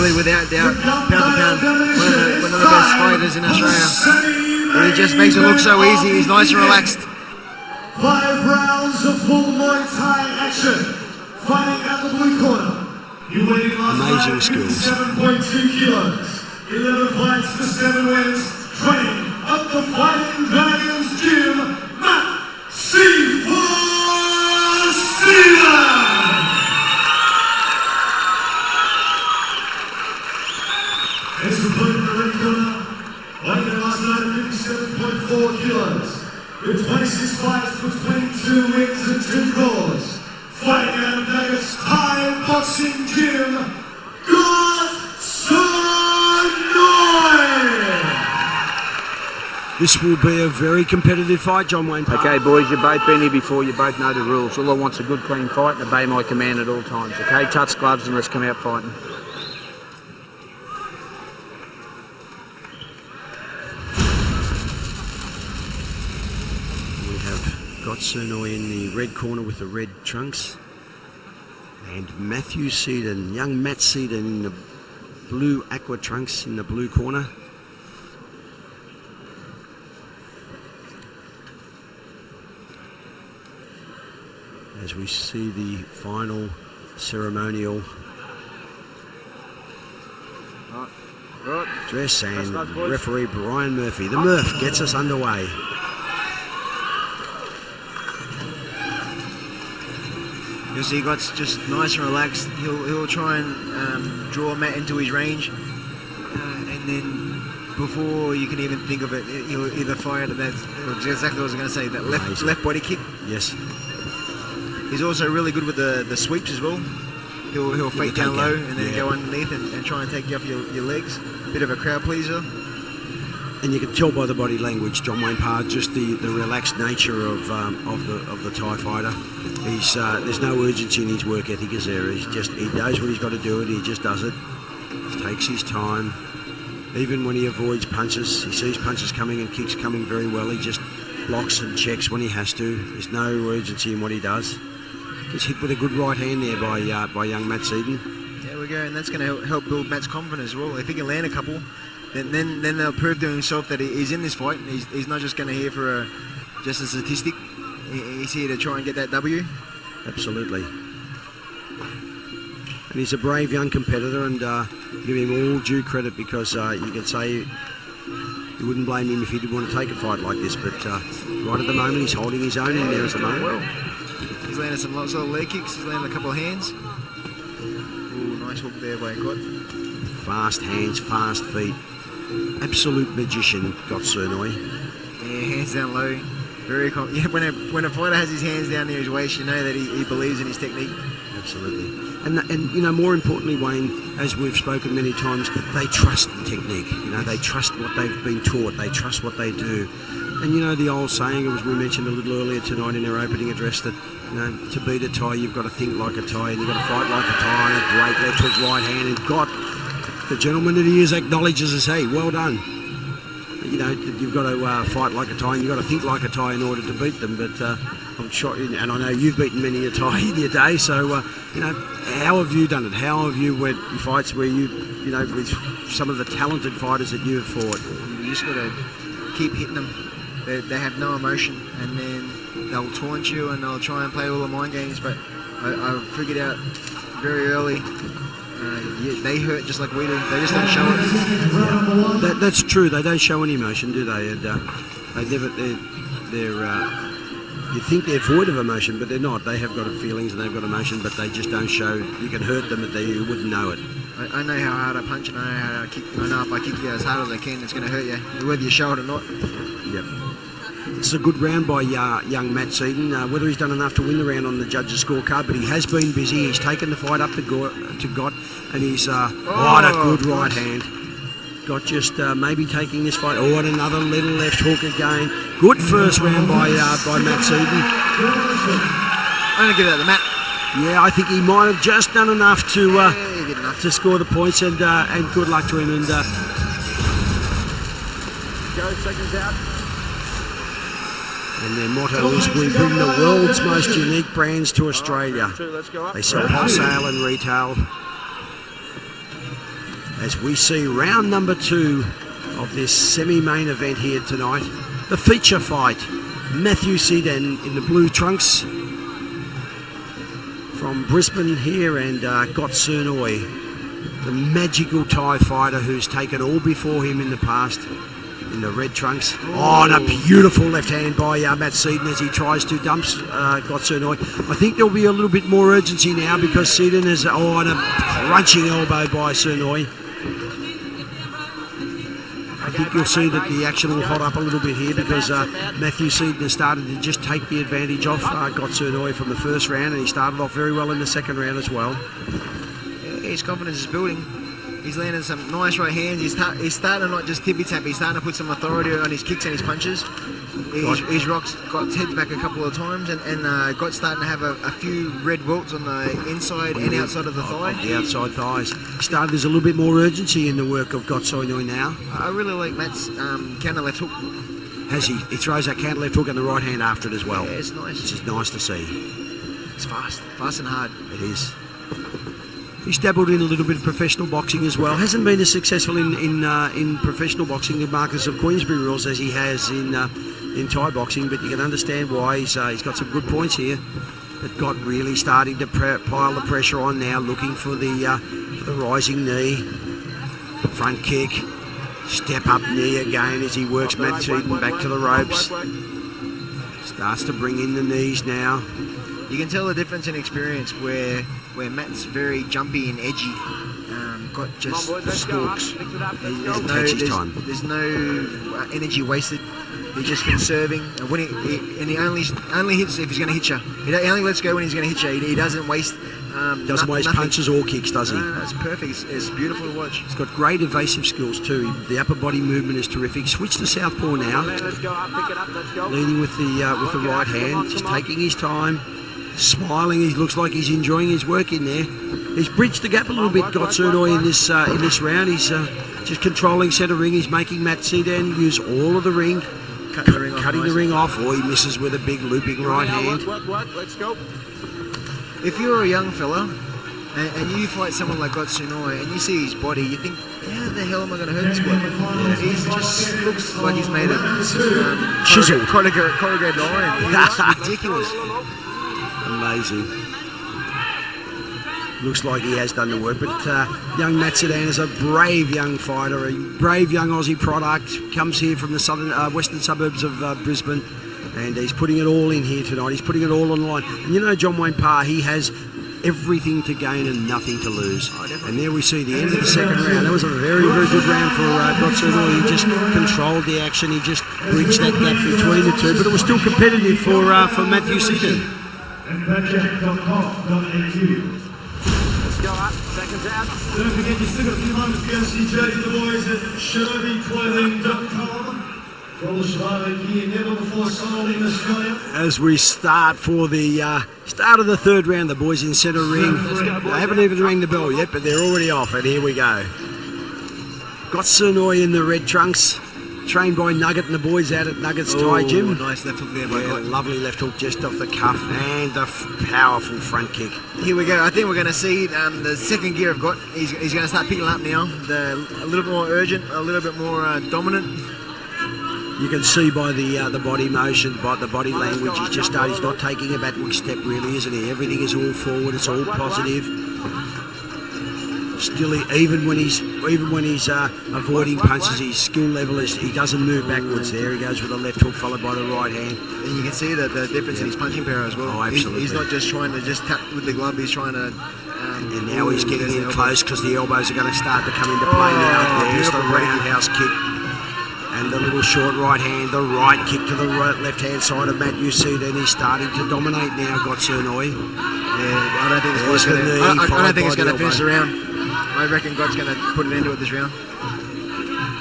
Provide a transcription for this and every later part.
arguably, without doubt, pound for pound, one of the best fighters in Australia. And he just makes it look so easy. He's nice and relaxed. 5 rounds of full Muay Thai action. Fighting at the blue corner. He weighed last night 57.2 kilos. 11 fights for 7 wins. Training at the Fighting Dragons Gym. Matt Sedan. As we put in the red corner, weighing last night 57.4 kilos. With 26 fights between 2 wins and 2 draws. Fighting out of Vegas Thaiboxing Gym, Ghot Seur Noi. This will be a very competitive fight, John Wayne. Okay, boys, you've both been here before, you both know the rules. All I want's a good, clean fight and obey my command at all times, okay? Touch gloves and let's come out fighting. We have Ghot Seur Noi in the red corner with the red trunks. And Matthew Sedan, young Matt Sedan in the blue aqua trunks in the blue corner. As we see the final ceremonial dress and referee Brian Murphy. The Murph gets us underway. You'll see Ghot's just nice and relaxed. He'll try and draw Matt into his range, and then before you can even think of it, he'll either fire at that, or exactly what I was going to say, that left body kick. Yes. He's also really good with the sweeps as well. He'll fake down low and then go underneath and try and take you off your legs. Bit of a crowd pleaser. And you can tell by the body language, John Wayne Parr, just the relaxed nature of the Thai fighter. There's no urgency in his work ethic, is there? He knows what he's got to do and he just does it. He takes his time. Even when he avoids punches, he sees punches coming and kicks coming very well. He just blocks and checks when he has to. There's no urgency in what he does. Gets hit with a good right hand there by young Matt Sedan. There we go, and that's going to help build Matt's confidence as well. If he can land a couple, then they'll prove to himself that he's in this fight. He's not just going to here for just a statistic. He's here to try and get that W. Absolutely. And he's a brave young competitor, and give him all due credit, because you could say you wouldn't blame him if he didn't want to take a fight like this. But right at the moment, he's holding his own in there at the moment. He's landed some lots of leg kicks. He's landed a couple of hands. Ooh, nice hook there by Ghot. Fast hands, fast feet. Absolute magician, Ghot Seur Noi. Yeah, hands down low. Very when a fighter has his hands down near his waist, you know that he believes in his technique. Absolutely. And you know, more importantly, Wayne, as we've spoken many times, they trust the technique. You know, they trust what they've been taught. They trust what they do. And you know the old saying, as we mentioned a little earlier tonight in our opening address, that to beat a Thai, you've got to think like a Thai, and you've got to fight like a Thai. And a great left hook, right hand, and Ghot, the gentleman that he is, acknowledges us, hey, well done. You know, you've got to fight like a Thai, and you've got to think like a Thai in order to beat them. But I'm sure, and I know you've beaten many a Thai in your day, so you know, how have you done it? How have you went fights where you know, with some of the talented fighters that you have fought? You just got to keep hitting them. They have no emotion, and then they'll taunt you and they'll try and play all the mind games. But I figured out very early, they hurt just like we do. They just don't show it. Yeah. That's true. They don't show any emotion, do they? And they never. They're you think they're void of emotion, but they're not. They have got feelings and they've got emotion, but they just don't show. You can hurt them, and you wouldn't know it. I know how hard I punch, and I know how I kick. I know if I kick you as hard as I can, it's going to hurt you, whether you show it or not. Yep. It's a good round by young Matt Sedan. Whether he's done enough to win the round on the judges' scorecard, but he has been busy. He's taken the fight up to Ghot, and he's what a good right hand. Ghot just maybe taking this fight. Oh, and another little left hook again. Good first round by Matt Sedan. I'm going to give that to Matt. Yeah, I think he might have just done enough to score the points, and good luck to him. And go seconds out. And their motto is, we bring the world's most unique brands to Australia. They sell wholesale and retail. as we see round number 2 of this semi-main event here tonight. The feature fight. Matthew Sedan in the blue trunks from Brisbane here, and Ghot Seur Noi, the magical Thai fighter who's taken all before him in the past, in the red trunks. Oh, and a beautiful left hand by Matt Sedan as he tries to dump Ghot Seur Noi. I think there'll be a little bit more urgency now because Sedan is and a crunching elbow by Seur Noi. I think you'll see that the action will hot up a little bit here because Matthew Sedan has started to just take the advantage off Ghot Seur Noi from the first round, and he started off very well in the second round as well. Yeah, his confidence is building. He's landing some nice right hands. He's starting to not just tippy-tap, he's starting to put some authority on his kicks and his punches. He's got his head back a couple of times, and got starting to have a few red welts on the inside and outside of the thigh. The outside thighs. There's a little bit more urgency in the work of Ghot Seur Noi now. I really like Matt's counter left hook. Has he? He throws that counter left hook and the right hand after it as well. Yeah, it's nice. Which is nice to see. It's fast and hard. It is. He's dabbled in a little bit of professional boxing as well. Hasn't been as successful in professional boxing in Marcus of Queensbury rules as he has in Thai boxing, but you can understand why. He's got some good points here. But Ghot really starting to pile the pressure on now, looking for the rising knee, front kick, step up knee again as he works Matt Sedan back to the ropes. Starts to bring in the knees now. You can tell the difference in experience where Matt's very jumpy and edgy. Ghot just stalks. There's no energy wasted. He's just conserving, and he only hits if he's going to hit you. He only lets go when he's going to hit you. He doesn't waste. Doesn't waste nothing. Punches or kicks, does he? No, it's perfect. It's beautiful to watch. He's got great evasive skills too. The upper body movement is terrific. Switch to southpaw now. Leading with the right hand, just taking his time, smiling. He looks like he's enjoying his work in there. He's bridged the gap a little bit, Ghot Seur Noi, in this round. He's just controlling centre ring. He's making Matt Sedan use all of the ring. Cutting the ring off, or he misses with a big looping right hand. Let's go. If you're a young fella and you fight someone like Ghot Seur Noi and you see his body, you think, how the hell am I going to hurt this boy? He just looks like he's made of chiseled corrugated iron. It's ridiculous. Amazing. Looks like he has done the work, but young Matt Sedan is a brave young fighter, a brave young Aussie product. Comes here from the western suburbs of Brisbane, and he's putting it all in here tonight. He's putting it all on the line. And you know, John Wayne Parr, he has everything to gain and nothing to lose. And there we see the end of the second round. That was a very, very good round for Ghot Seur Noi. He just controlled the action. He just bridged that gap between the two, but it was still competitive for Matthew Sedan. And badjack.com.au. Go up, seconds out. Don't forget, you still got a few moments to go see Jody the boys at SherbyClothing.com. For all the Shimano gear never before sold in Australia. As we start for the start of the third round, the boys in centre ring. They haven't even rang the bell yet, but they're already off, and here we go. Ghot Seur Noi in the red trunks, trained by Nugget and the boys out at Nugget's Thai Gym. Nice left hook there by Ghot. Lovely left hook just off the cuff, and a powerful front kick. Here we go. I think we're going to see the second gear of Ghot. He's going to start picking up now. A little bit more urgent, a little bit more dominant. You can see by the body motion, by the body language, he's not taking a backward step really, isn't he? Everything is all forward, it's all positive. Still, even when he's avoiding punches, his skill level he doesn't move backwards there. He goes with a left hook followed by the right hand. And you can see the difference in his punching power as well. Oh, absolutely. He's not just trying to just tap with the glove, he's trying to... and now he's getting in close because the elbows are going to start to come into play now. There's the roundhouse kick. And the little short right hand, the right kick to the left-hand side of Matthew Sedan. He's starting to dominate now, Ghot Seur Noi. Yeah, I don't think it's going to finish the round. I reckon Ghot's going to put an end to it this round.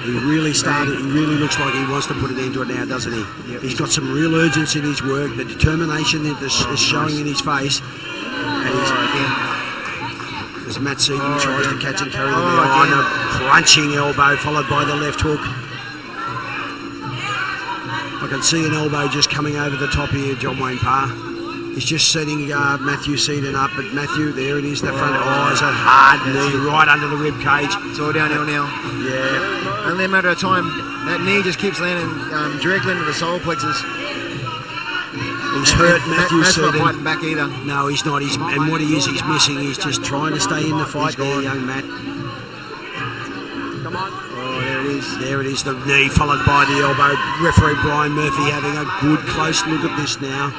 He really started. He really looks like he wants to put an end to it now, doesn't he? Yep. He's got some real urgency in his work. The determination is showing in his face. And again. As Matt Sedan tries to catch and carry the knee on, a crunching elbow followed by the left hook. I can see an elbow just coming over the top here, John Wayne Parr. He's just setting Matthew Sedan up, but Matthew, there it is, the front eyes, a hard knee right under the rib cage. It's all downhill now. Yeah. Only a matter of time. That knee just keeps landing directly into the solar plexus. He's hurt Matthew Matt's not Sedan. fighting back either. No, he's not. And what he is, he's missing. He's just trying to stay in the fight there, young Matt. Come on. Oh, there it is. There it is, the knee followed by the elbow. Referee Brian Murphy having a good close look at this now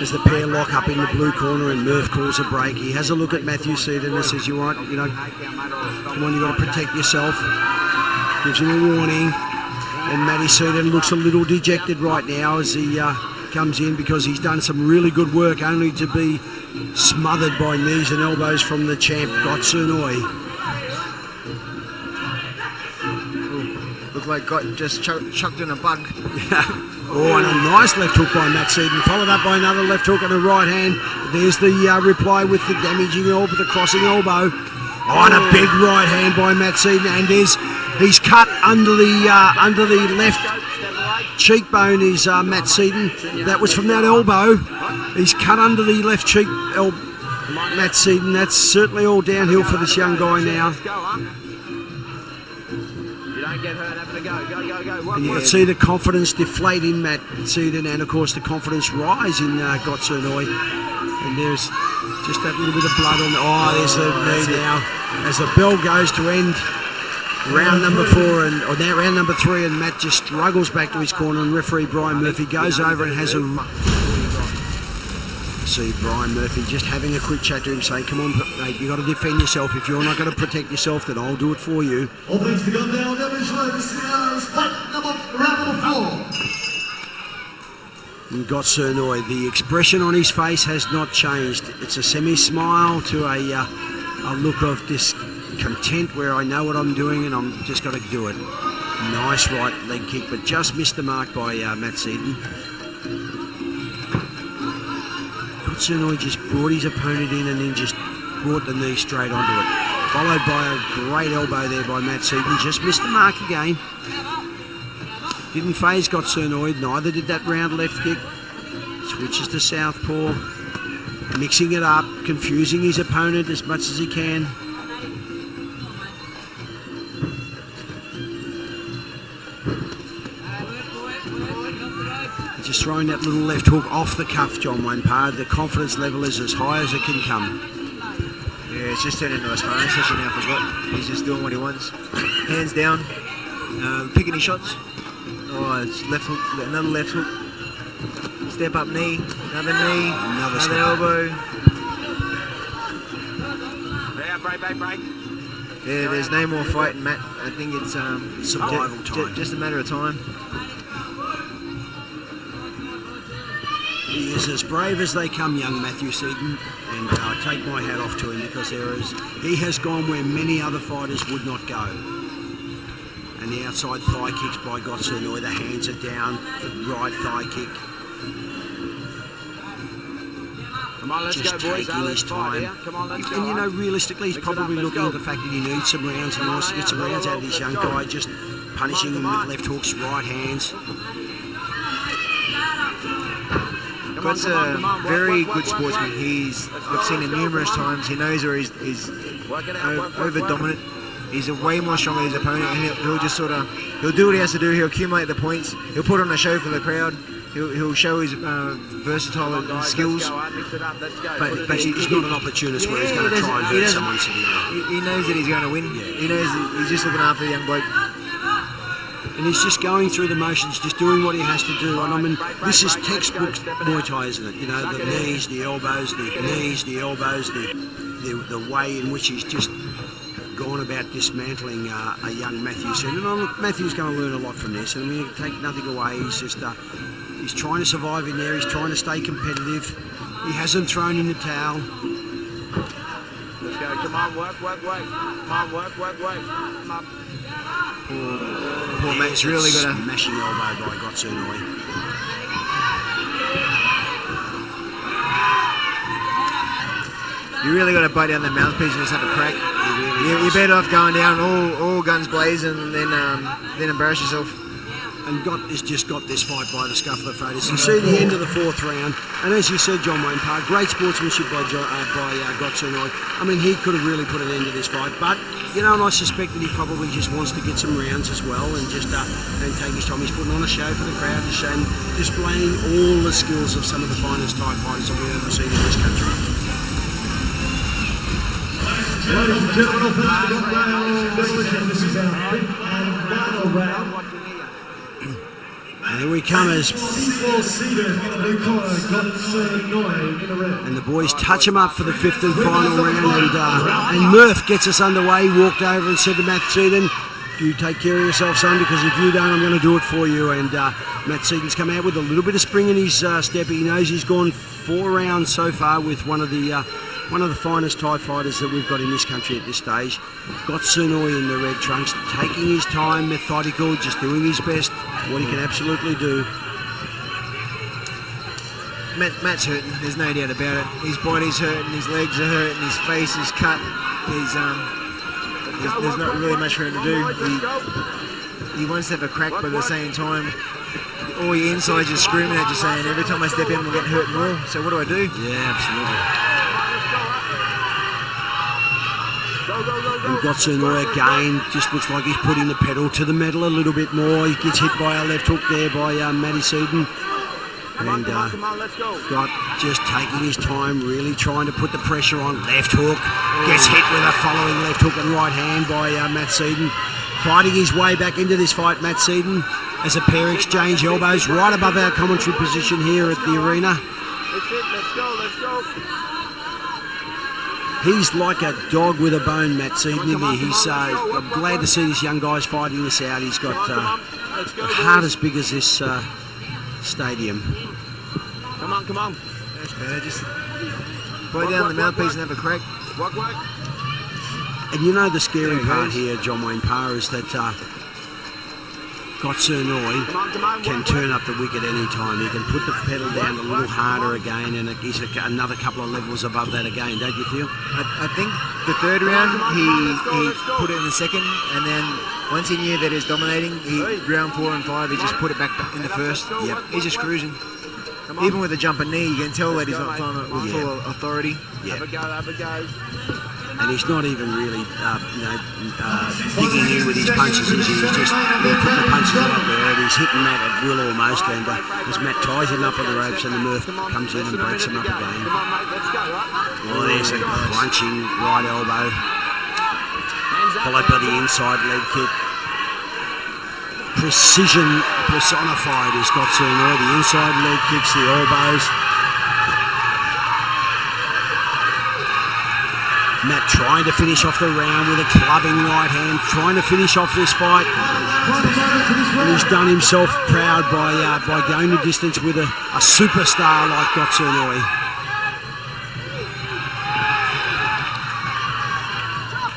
as the pair lock up in the blue corner and Murph calls a break. He has a look at Matthew Sedan and says, you're right, you know, come on, you've got to protect yourself. Gives him a warning. And Matty Sedan looks a little dejected right now as he comes in because he's done some really good work only to be smothered by knees and elbows from the champ, Ghot Seur Noi. Looked like Ghot just chucked in a bug. Oh, and a nice left hook by Matt Sedan, followed up by another left hook and a right hand. There's the reply with the damaging elbow, the crossing elbow. Oh, and a big right hand by Matt Sedan, and he's cut under the left cheekbone is Matt Sedan. That was from that elbow. He's cut under the left cheek, Matt Sedan. That's certainly all downhill for this young guy now. Get hurt, having a go. And you can see the confidence deflate in Matt Sedan, and of course the confidence rise in Ghot Seur Noi. And there's just that little bit of blood on the. Oh, there's the knee now as the bell goes to end round number 4 or now round number 3, and Matt just struggles back to his corner, and referee Brian Murphy goes over and has a. See Brian Murphy just having a quick chat to him, saying, "Come on, mate, you got to defend yourself. If you're not going to protect yourself, then I'll do it for you." All things begun now, round number 4. And Ghot Seur Noi, the expression on his face has not changed. It's a semi-smile to a look of discontent where I know what I'm doing and I'm just got to do it. Nice right leg kick, but just missed the mark by Matt Sedan. Ghot Seur Noi just brought his opponent in and then just brought the knee straight onto it. Followed by a great elbow there by Matt Sedan. Just missed the mark again. Didn't phase Ghot Seur Noi, neither did that round left kick. Switches to southpaw. Mixing it up, confusing his opponent as much as he can. Just throwing that little left hook off the cuff, John Wayne Parr. The confidence level is as high as it can come. Yeah, it's just turned into a sparring session now for Ghot. He's just doing what he wants. Hands down, picking his shots. Oh, it's left hook, another left hook. Step up knee, another elbow. Break. Yeah, there's no more fighting, Matt. I think it's Survival time. Just a matter of time. He is as brave as they come, young Matthew Sedan, and I take my hat off to him because he has gone where many other fighters would not go. And the outside thigh kicks by Ghot Seur Noi, the hands are down, the right thigh kick. Come on, let's Just go, boys. taking his time. Come on, let's go. And you know, realistically, he's probably looking at the fact that he needs some rounds and he wants to get some rounds out of this young guy, just punishing him with left hooks, right hands. Ghot's a very good sportsman. I've seen him numerous times. He knows where he's over dominant. He's way more stronger than his opponent, and he'll just he'll do what he has to do. He'll accumulate the points. He'll put on a show for the crowd. He'll show his versatile skills. But He's not an opportunist where he's going to try and hurt someone sitting there. He knows that he's going to win. Yeah. He knows that he's just looking after the young bloke. And he's just going through the motions, just doing what he has to do. And I mean, this is textbook Muay Thai, isn't it? You know, the knees, the elbows, the way in which he's just gone about dismantling a young Matthew Sedan. And look, Matthew's going to learn a lot from this. And we take nothing away. He's just he's trying to survive in there. He's trying to stay competitive. He hasn't thrown in the towel. Let's go. Come on, work. Come on, work. Come on. Poor Matt's really got a smashing elbow by Ghot Seur Noi. You really got to bite down that mouthpiece and just have a crack. You're better off going down all guns blazing and then embarrass yourself. and has just got this fight by the scuff of the throat. As you see the end of the 4th round, and as you said, John Wayne Parr, great sportsmanship by Ghot Seur Noi. I mean, he could have really put an end to this fight, but you know, and I suspect that he probably just wants to get some rounds as well, and just and take his time. He's putting on a show for the crowd, displaying all the skills of some of the finest Thai fighters that we've ever seen in this country. Ladies and gentlemen, thanks for the round. This is our 5th and final round. And here we come as C4 Sedan in the blue corner, Ghot Seur Noi in the red. and the boys touch him up for the 5th and final round, and Murph gets us underway, walked over and said to Matt Sedan, you take care of yourself, son, because if you don't, I'm going to do it for you. And Matt Sedan's come out with a little bit of spring in his step. He knows he's gone 4 rounds so far with one of the finest Thai fighters that we've got in this country at this stage. Ghot Seur Noi in the red trunks, taking his time, methodical, just doing his best, what he can absolutely do. Matt's hurting, there's no doubt about it. His body's hurting, his legs are hurting, his face is cut. There's not really much for him to do. He wants to have a crack, but at the same time, all your insides are screaming at you saying, every time I step in, we'll get hurt more. So what do I do? Yeah, absolutely. And Ghot Seur Noi again, just looks like he's putting the pedal to the metal a little bit more. He gets hit by a left hook there by Matty Sedan. And Ghot just taking his time, really trying to put the pressure on. Left hook, gets hit with a following left hook and right hand by Matt Sedan. Fighting his way back into this fight, Matt Sedan, as a pair exchange elbows right above our commentary position here at the arena. He's like a dog with a bone, Matt Sedan, isn't he? I'm glad to see this young guy's fighting this out. He's got a heart as big as this stadium. Come on. That's better, just blow down the mouthpiece and have a crack. And you know the scary part here, John Wayne Parr, is that Ghot Seur Noi can turn up the wicket any time. He can put the pedal down a little harder again, and he's another couple of levels above that again, don't you feel? I think the 3rd round, he put it in the 2nd, and then once he knew that he was dominating, round 4 and 5, he just put it back in the 1st. Yep. He's just cruising. Even with a jumping knee, you can tell that he's not throwing it with full authority. Yeah. And he's not even really, digging in with his punches. He's just putting the punches out there, and he's hitting Matt at will almost. And as Matt ties him up on the ropes, and the Murph comes in and breaks him up again. Oh, there's a crunching right elbow, followed by the inside leg kick. Precision personified is Ghot Seur Noi. The inside leg kicks, the elbows. Matt trying to finish off the round with a clubbing right hand, trying to finish off this fight. And he's done himself proud by going the distance with a superstar like Ghot Seur Noi.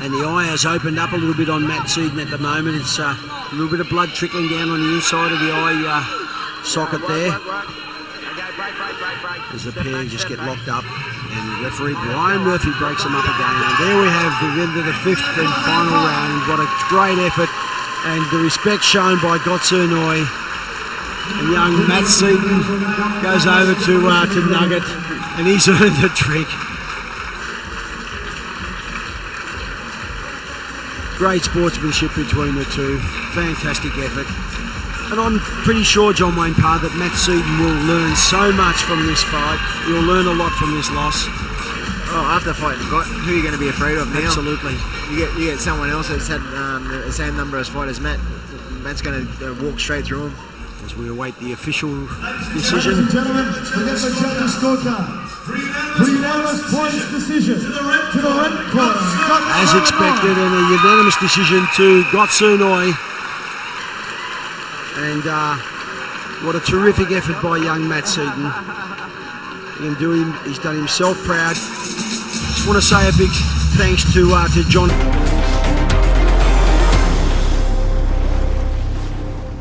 And the eye has opened up a little bit on Matt Sedan at the moment. It's a little bit of blood trickling down on the inside of the eye socket there. As the pair just get locked up, and referee Brian Murphy breaks them up again. And there we have the end of the 5th and final round. What a great effort, and the respect shown by Ghot Seur Noi. And young Matt Sedan goes over to Nugget, and he's earned the trick. Great sportsmanship between the two. Fantastic effort. And I'm pretty sure, John Wayne Parr, that Matt Sedan will learn so much from this fight. He'll learn a lot from this loss. Oh, after fighting Ghot, who are you going to be afraid of now? Absolutely. You get someone else that's had the same number of fight as Matt. Matt's going to walk straight through him. As we await the official Ladies decision. and gentlemen, against the judges' scorecard. Unanimous points decision to the red corner. As expected, and a unanimous decision to Ghot Seur Noi. And what a terrific effort by young Matt Sedan. He's done himself proud. Just want to say a big thanks to John.